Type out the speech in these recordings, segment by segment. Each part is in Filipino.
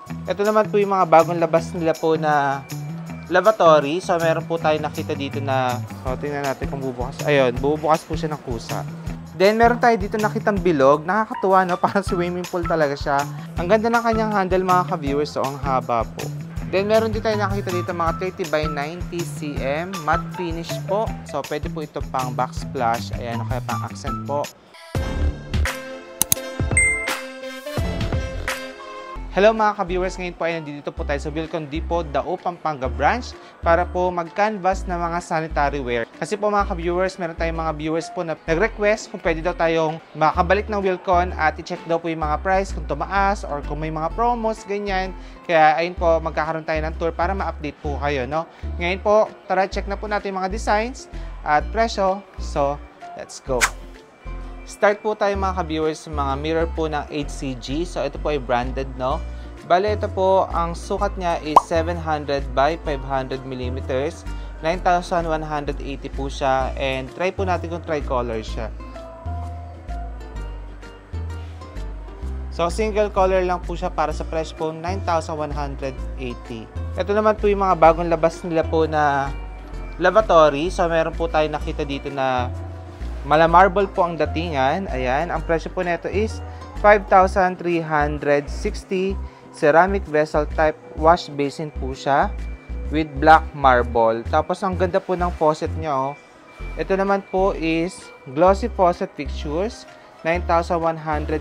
Ito naman po yung mga bagong labas nila po na lavatory. So, meron po tayo nakita dito na, so, tingnan natin kung bubukas. Ayun, bubukas po siya ng kusa. Then, meron tayo dito nakitang bilog. Nakakatuwa, no? Parang swimming pool talaga siya. Ang ganda ng kanyang handle, mga ka-viewers. So, ang haba po. Then, meron din tayo nakita dito mga 30 by 90 cm. Matte finish po. So, pwede po ito pang backsplash. Ayan, o kaya pang accent po. Hello mga ka-viewers, ngayon po ay nandito po tayo sa Wilcon Depot, Dao, Pampanga branch para po mag-canvas ng mga sanitary ware. Kasi po mga ka-viewers, meron tayong mga viewers po na nag-request kung pwede daw tayong makabalik ng Wilcon at i-check daw po yung mga price kung tumaas or kung may mga promos, ganyan. Kaya ayun po, magkakaroon tayo ng tour para ma-update po kayo, no? Ngayon po, tara check na po natin yung mga designs at presyo. So, let's go! Start po tayo mga ka-viewers sa mga mirror po ng HCG. So, ito po ay branded, no? Bale, ito po, ang sukat niya is 700 by 500 mm. 9,180 po siya. And try po natin kung tricolor siya. So, single color lang po siya para sa price po 9,180. Ito naman po yung mga bagong labas nila po na lavatory. So, meron po tayo nakita dito na mala marble po ang datingan. Ayan, ang presyo po nito is 5,360. Ceramic vessel type wash basin po siya with black marble. Tapos ang ganda po ng faucet niya, oh. Ito naman po is glossy faucet fixtures. 9,180,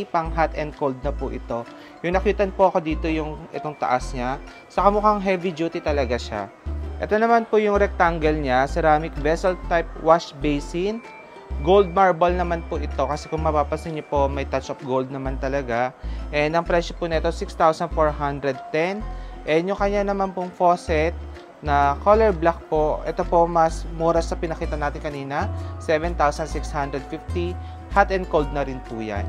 pang hot and cold na po ito. Yung nakitan po ako dito yung itong taas niya. Saka mukhang heavy duty talaga siya. Ito naman po yung rectangle niya, ceramic vessel type wash basin. Gold marble naman po ito kasi kung mapapansin niyo po may touch of gold naman talaga. And ang presyo po nito 6,410. And yung kanya naman pong faucet na color black po, ito po mas mura sa pinakita natin kanina, 7,650. Hot and cold na rin po yan.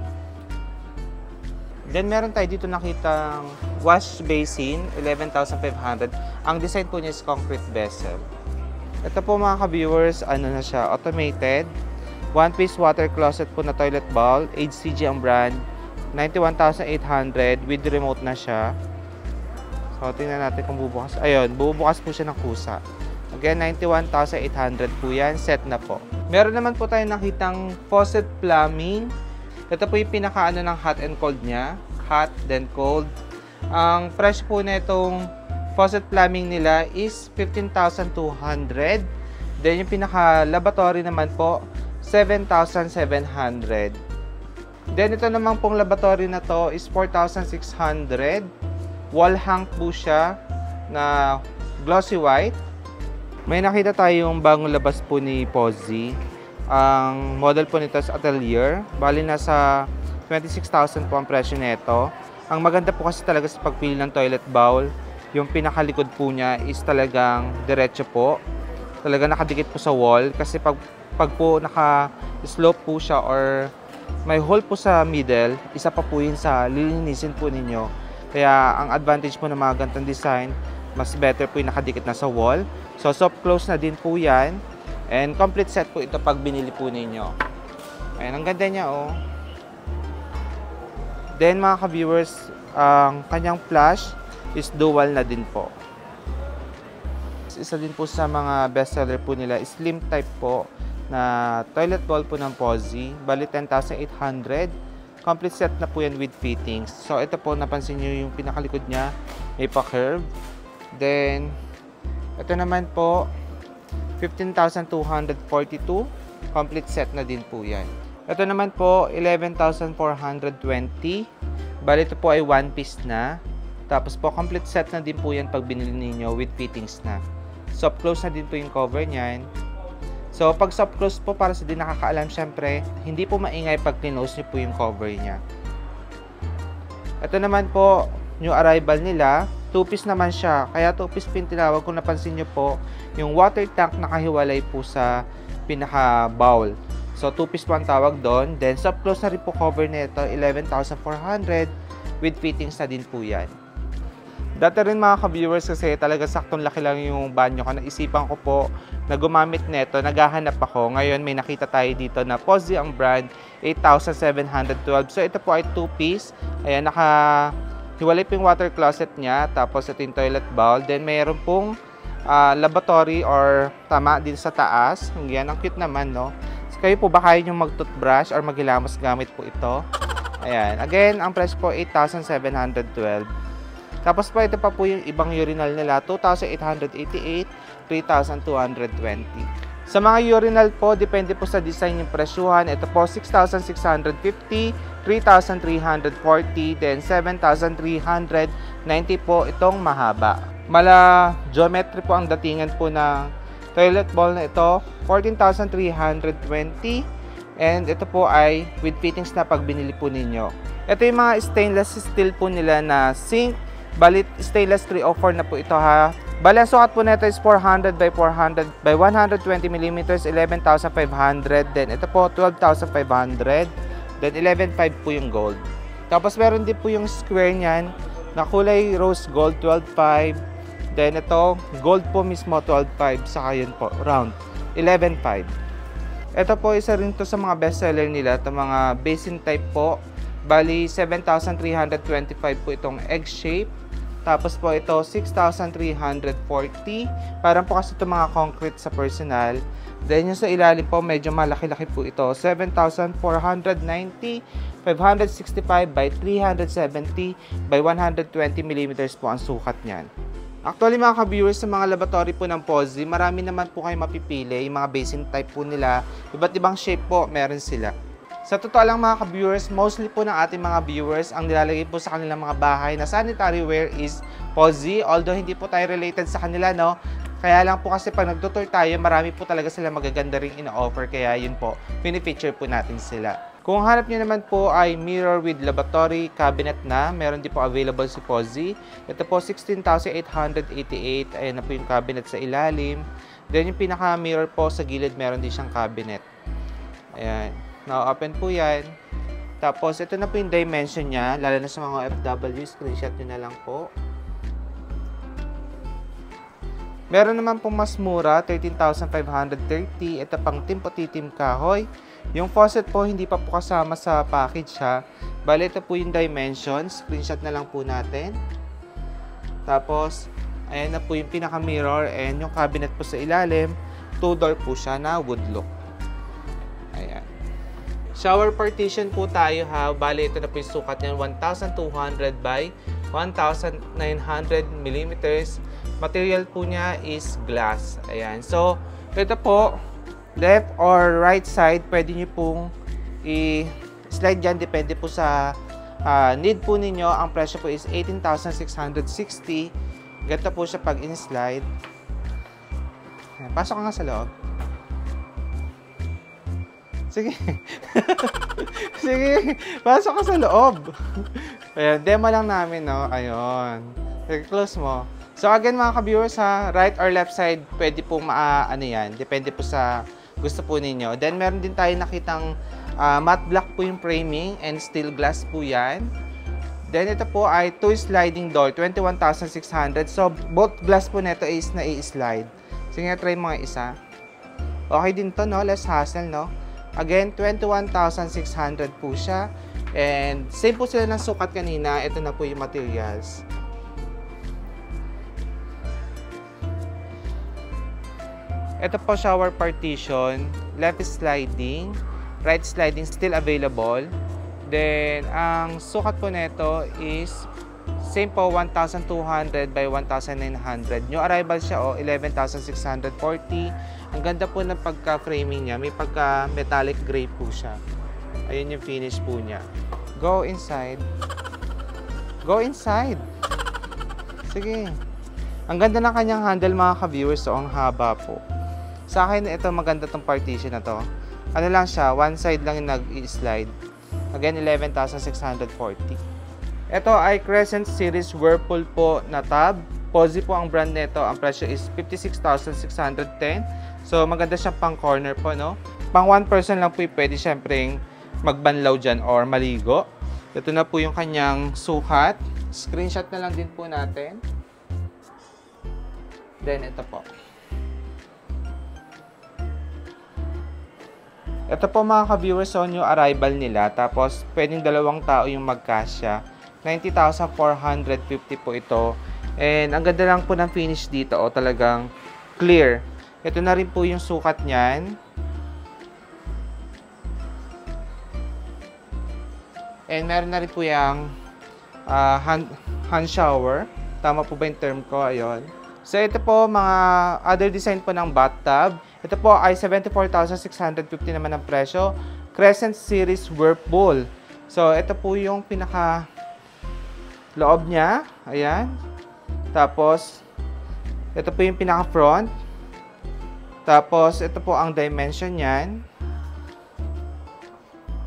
Then meron tayo dito nakitang wash basin, 11,500. Ang design po niya is concrete vessel. Ito po mga ka-viewers, ano na siya, automated. One-piece water closet po na toilet bowl. HCG ang brand. 91,800 with remote na siya. So, tingnan natin kung bubukas. Ayun, bubukas po siya ng kusa. Again, 91,800 po yan. Set na po. Meron naman po tayo nakitang faucet plumbing. Ito po yung pinakaano ng hot and cold niya. Hot, then cold. Ang price po na itong faucet plumbing nila is 15,200. Then, yung pinaka-lavatory naman po, 7,700. Then, ito naman pong lavatory na to is 4,600. Wall hang po siya na glossy white. May nakita tayong bagong labas po ni Pozzi. Ang model po nito is Atelier. Bali, nasa 26,000 po ang presyo nito. Ang maganda po kasi talaga sa pagpili ng toilet bowl, yung pinakalikod po niya is talagang diretso po. Talaga nakadikit po sa wall. Kasi pag po naka-slope po siya or may hole po sa middle, isa pa po yun sa lilinisin po ninyo. Kaya ang advantage po ng mga ganitong design, mas better po yung nakadikit na sa wall. So, soft close na din po yan. And complete set po ito pag binili po ninyo. Ayan, ang ganda niya, oh. Then, mga ka-viewers, ang kanyang flash is dual na din po. Isa din po sa mga bestseller po nila, slim type po na toilet bowl po ng Pozzi. Bali, 10,800. Complete set na po yan with fittings. So, ito po, napansin nyo yung pinakalikod niya, may pa-curve. Then, ito naman po, 15,242. Complete set na din po yan. Ito naman po, 11,420. Bali, ito po ay one piece na. Tapos po, complete set na din po yan pag binili ninyo with fittings na. Soft close na din po yung cover niyan. So, pag soft close po, para sa di nakakaalam, syempre, hindi po maingay pag close nyo po yung cover niya. Ito naman po, new arrival nila. 2-piece naman siya. Kaya 2-piece pin tinawag. Kung napansin nyo po, yung water tank nakahiwalay po sa pinaka-bowl. So, 2-piece po ang tawag doon. Then, soft close na rin po cover nito, 11,400 with fittings na din po yan. Dati rin mga ka-viewers kasi talaga saktong laki lang yung banyo ko. Naisipan ko po na gumamit neto, naghahanap ako. Ngayon may nakita tayo dito na Pozzi ang brand, 8,712. So ito po ay 2-piece. Ayan, naka Hiwalay po yung water closet niya. Tapos ito yung toilet bowl. Then mayroon pong lavatory or tama din sa taas. Yan, ang cute naman, no? So, kayo po ba kaya nyo mag-toothbrush or maghilamos gamit po ito? Ayan. Again, ang price po 8,712. Tapos po ito pa po yung ibang urinal nila. 2,888, 3,220. Sa mga urinal po, depende po sa design yung presyuhan. Ito po, 6,650, 3,340, then 7,390 po itong mahaba. Mala geometry po ang datingan po ng toilet bowl na ito, 14,320. And ito po ay with fittings na pag binili po ninyo. Ito yung mga stainless steel po nila na sink. Balit stainless 304 na po ito ha. Bali, ang sukat po nito is 400 by 400 by 120 mm, 11,500. Then ito po 12,500. Then 11,500 po yung gold. Tapos meron din po yung square niyan na kulay rose gold, 12,500. Then ito gold po mismo, 12,500. Saka yun po round, 11,500. Ito po isa rin to sa mga bestseller nila, ito mga basin type po. Bali 7,325 po itong egg shape. Tapos po ito 6,340. Parang po kasi ito mga concrete sa personal. Then yung sa ilalim po medyo malaki-laki po ito, 7,490, 565 by 370 by 120 mm po ang sukat niyan. Actually mga ka-viewers, sa mga laboratory po ng Pozzi, marami naman po kayo mapipili. Yung mga basin type po nila, iba't ibang shape po meron sila. Sa totoo lang mga ka-viewers, mostly po ng ating mga viewers, ang nilalagay po sa kanilang mga bahay na sanitary ware is Pozzi. Although hindi po tayo related sa kanila, no? Kaya lang po kasi pag nagtutour tayo, marami po talaga sila magaganda ring ina-offer. Kaya yun po, pinifeature po natin sila. Kung hanap nyo naman po ay mirror with lavatory cabinet na, meron din po available si Pozzi. Ito po 16,888. Ayan na po yung cabinet sa ilalim. Then yung pinaka-mirror po sa gilid, meron din siyang cabinet. Ayan. Now, open po yan. Tapos, ito na po yung dimension niya. Lalo na sa mga FW, screenshot nyo na lang po. Meron naman pong mas mura, 13,530. Ito pang timpo-titim kahoy. Yung faucet po, hindi pa po kasama sa package ha. Bali, ito po yung dimensions. Screenshot na lang po natin. Tapos, ayan na po yung pinaka-mirror. And yung cabinet po sa ilalim, 2-door po siya na wood look. Ayan. Shower partition po tayo ha. Bali, ito na po yung sukat niyan. 1,200 by 1,900 mm. Material po niya is glass. Ayan. So, ito po, left or right side, pwede nyo pong i-slide dyan. Depende po sa need po ninyo. Ang presyo po is 18,660. Ganito po siya pag in-slide. Pasok ka nga sa loob. Sige. Sige. Pasok ka sa loob. Ayan. Demo lang namin, no? Ayun. Sige, close mo. So, again, mga ka-viewers, ha, right or left side, pwede pong ano yan. Depende po sa gusto po ninyo. Then, meron din tayo nakitang matte black po yung framing and steel glass po yan. Then, ito po ay 2 sliding door, 21,600. So, both glass po nito is na i-slide. Sige, try mo nga isa. Okay din to, no? Less hassle, no? Again, 21,600 po siya. And, same po sila ng sukat kanina. Ito na po yung materials. Ito po shower partition, left sliding, right sliding still available. Then, ang sukat po nito is same po, 1,200 by 1,900. New arrival siya, 11,640. Ang ganda po ng pagka-framing niya. May pagka-metallic gray po siya. Ayun yung finish po niya. Go inside. Go inside. Sige. Ang ganda ng kanyang handle, mga ka-viewers. So, ang haba po. Sa akin, ito maganda tong partition na to. Ano lang siya, one side lang yung nag-i-slide. Again, 11,640. Ito ay Crescent Series Whirlpool po na tub. Pozzi po ang brand nito. Ang presyo is 56,610. So, maganda siyang pang corner po, no? Pang one person lang po yung pwede syempre magbanlaw dyan or maligo. Ito na po yung kanyang sukat. Screenshot na lang din po natin. Then, ito po. Ito po mga ka-viewers, so new arrival nila. Tapos, pwedeng dalawang tao yung magkasya. 90,450 po ito. And ang ganda lang po ng finish dito, talagang clear. Ito na rin po yung sukat niyan. And meron na rin po yung hand shower. Tama po ba yung term ko? Ayun. So ito po mga other design po ng bathtub. Ito po ay 74,650 naman ang presyo. Crescent Series Whirlpool. So ito po yung pinaka loob niya. Ayan. Tapos ito po yung pinaka front. Tapos ito po ang dimension niyan.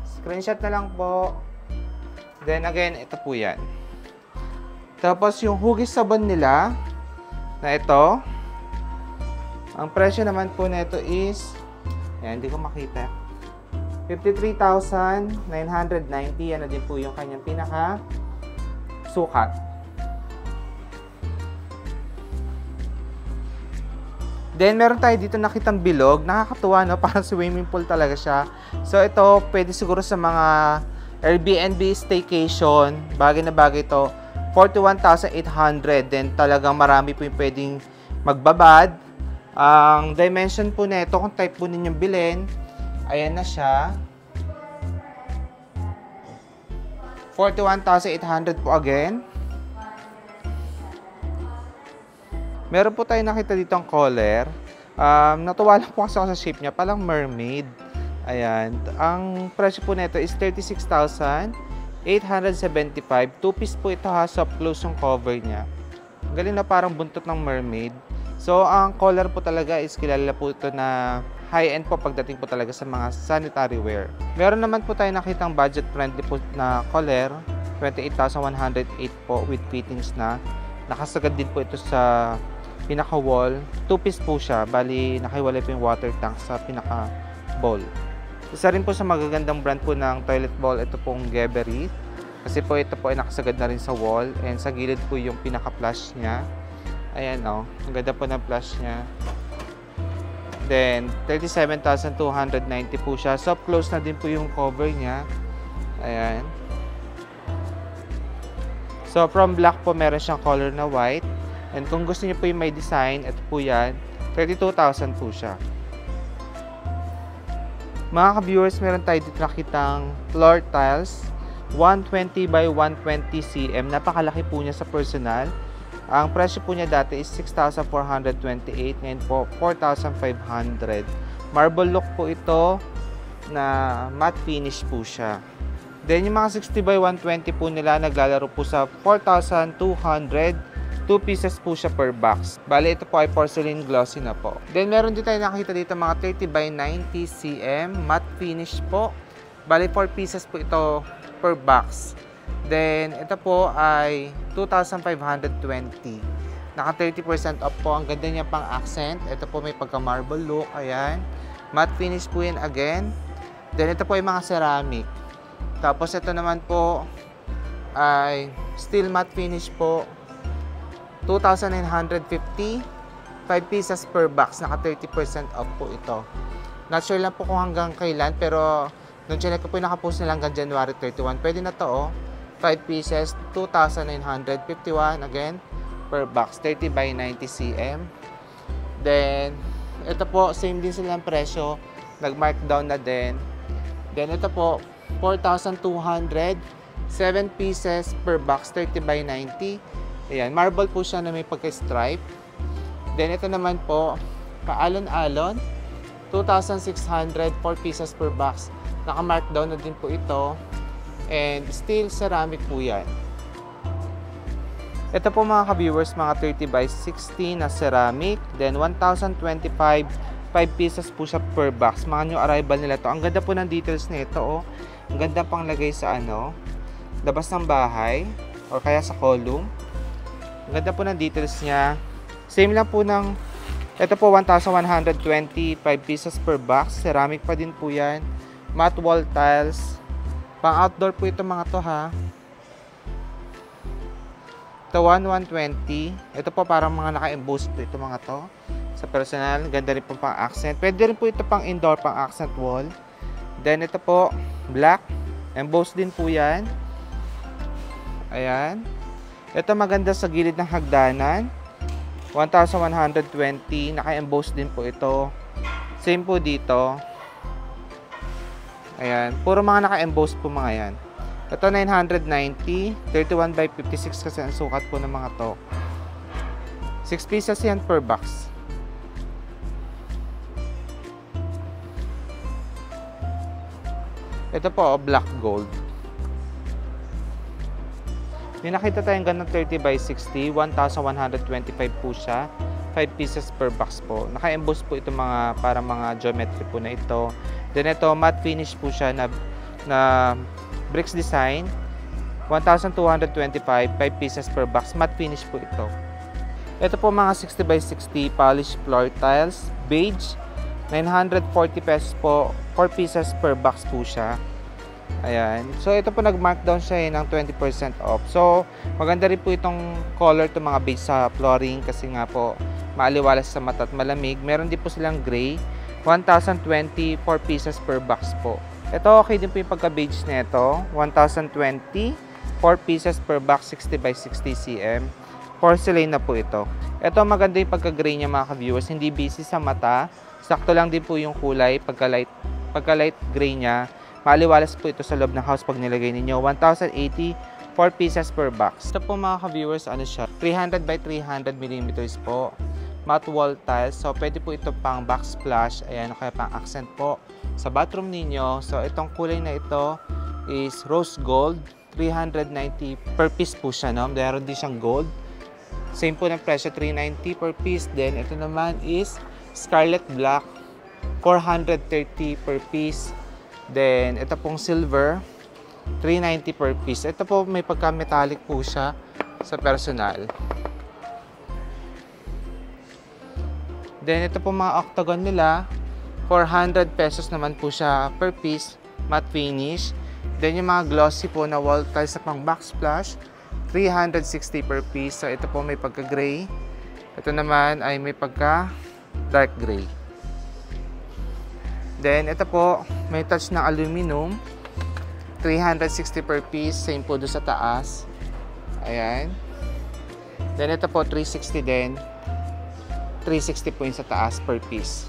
Screenshot na lang po. Then again, ito po yan. Tapos yung hugis sabon nila na ito, ang presyo naman po nito is, ayan, hindi ko makita, 53,990. Ano din po yung kanyang pinaka sukat. Then meron tayo dito nakitang bilog, nakakatuwa, no? Parang swimming pool talaga siya. So ito pwede siguro sa mga Airbnb staycation, bagay na bagay ito. 41,800. Then talagang marami po yung pwedeng magbabad. Ang dimension po nito, kung type po ninyong bilhin, ayan na siya. 41,800 po again. Meron po tayo nakita dito ang collar. Natuwa lang po kasi ako sa shape niya. Palang mermaid. Ayan. Ang presyo po nito is 36,875. 2-piece po ito ha. Soft close yung cover niya. Galing na parang buntot ng mermaid. So, ang collar po talaga is kilala po ito na high-end po pagdating po talaga sa mga sanitary wear. Meron naman po tayo nakitang budget-friendly po na collar. 28,108 po with fittings na. Nakasagad din po ito sa pinaka-wall. 2-piece po siya. Bali, nakahiwalay po yung water tank sa pinaka-bowl. Isa rin po sa magagandang brand po ng toilet bowl, ito pong Geberit. Kasi po ito po ay nakasagad na rin sa wall. And sa gilid po yung pinaka-flush niya. Ayan o. Ang ganda po ng flush niya. Then, 37,290 po siya. Soft close na din po yung cover niya. Ayan. So, from black po, meron siyang color na white. And kung gusto niyo po yung may design, ito po yan, 32,000 po siya. Mga ka-viewers, meron tayo dito nakitang floor tiles, 120 by 120 cm. Napakalaki po niya sa personal. Ang presyo po niya dati is 6,428, ngayon po 4,500. Marble look po ito na matte finish po siya. Then yung mga 60 by 120 po nila naglalaro po sa 4,200. 2 pieces po siya per box. Bali, ito po ay porcelain glossy na po. Then, meron din tayo nakikita dito mga 30 by 90 cm. Matte finish po. Bali, 4 pieces po ito per box. Then, ito po ay 2,520. Naka 30% off po. Ang ganda niya pang accent. Ito po may pagka-marble look. Ayan. Matte finish po yun again. Then, ito po ay mga ceramic. Tapos, ito naman po ay steel matte finish po. 2,950, 5 pieces per box, naka 30% off po ito. Not sure lang po kung hanggang kailan, pero nung chinek ko po yung nakapost nila hanggang January 31. Pwede na to, 5 pieces, 2,951 again per box, 30 by 90 cm. Then, ito po, same din silang presyo, nag-markdown na din. Then, ito po, 4,200, 7 pieces per box, 30 by 90. Ayan, marble po siya na may pagka-stripe. Then, ito naman po, paalon-alon, 2,600, 4 pieces per box. Naka-markdown na din po ito. And steel ceramic po yan. Ito po mga ka-viewers, mga 30 by 60 na ceramic. Then, 1,025, 5 pieces po siya per box. Mga new arrival nila to. Ang ganda po ng details na ito, oh. Ang ganda pang lagay sa labas ng bahay or kaya sa column. Ang ganda po ng details niya. Same lang po ng, ito po 1,125 pieces per box. Ceramic pa din po yan. Matte wall tiles. Pang outdoor po ito mga to ha. Ito 1,120. Ito po parang mga naka-emboss po ito mga to. Sa personal, ganda rin po pang accent. Pwede rin po ito pang indoor, pang accent wall. Then ito po, black. Emboss din po yan. Ayan. Ito maganda sa gilid ng hagdanan. 1,120. Naka-emboss din po ito. Same po dito. Ayan. Puro mga naka-emboss po mga yan. Ito 990. 31 by 56 kasi ang sukat po ng mga to. 6 pieces yan per box. Ito po, black gold. May nakita tayong ganun 30 by 60. 1,125 po siya. 5 pieces per box po. Naka-emboss po ito mga para mga geometry po na ito. Then ito, matte finish po siya na bricks design. 1,225. 5 pieces per box. Matte finish po ito. Ito po mga 60 by 60 polished floor tiles. Beige. 940 pesos po. 4 pieces per box po siya. Ayan. So, ito po nag-markdown siya ng 20% off. So, maganda rin po itong color to mga beige sa flooring kasi nga po maaliwalas sa mata at malamig. Meron din po silang gray. 1,020, 4 pieces per box po. Ito okay din po yung pagka-beige nito. 1,020, 4 pieces per box, 60 by 60 cm. Porcelain na po ito. Ito maganda yung pagka-gray niya mga ka-viewers. Hindi busy sa mata. Sakto lang din po yung kulay. Pagka-light gray niya. Maaliwalas po ito sa loob ng house pag nilagay ninyo. 1,080, 4 pieces per box. Ito po mga ka-viewers, ano siya? 300 by 300 mm po. Matte wall tiles. So, pwede po ito pang backsplash. Ayan, kaya pang accent po sa bathroom ninyo. So, itong kulay na ito is rose gold. 390 per piece po siya, no? Meron din siyang gold. Same po ng presyo, 390 per piece. Then, ito naman is scarlet black. 430 per piece. Then, ito pong silver, 390 per piece. Ito po, may pagka-metallic po siya sa personal. Then, ito po mga octagon nila, 400 pesos naman po siya per piece, matte finish. Then, yung mga glossy po na wall tiles sa pang backsplash, 360 per piece. So, ito po may pagka-gray. Ito naman ay may pagka-dark gray. Then, ito po, may touch ng aluminum. 360 per piece. Same po doon sa taas. Ayan. Then, ito po, 360 din. 360 po yung sa taas per piece.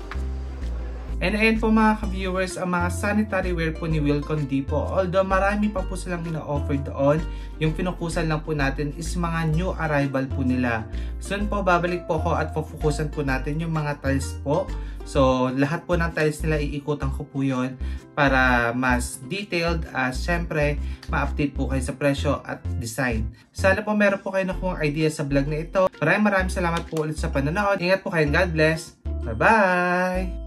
And ayan po mga ka-viewers, ang mga sanitary ware po ni Wilcon Depot. Although marami pa po silang ina-offer doon, yung pinukusan lang po natin is mga new arrival po nila. Soon po, babalik po ako at pupukusan po natin yung mga tiles po. So, lahat po ng tiles nila iikutan ko po yun para mas detailed as syempre ma-update po kayo sa presyo at design. Sana po meron po kayo na kung idea sa vlog na ito. Maraming salamat po ulit sa panonood. Ingat po kayo. God bless. Bye-bye!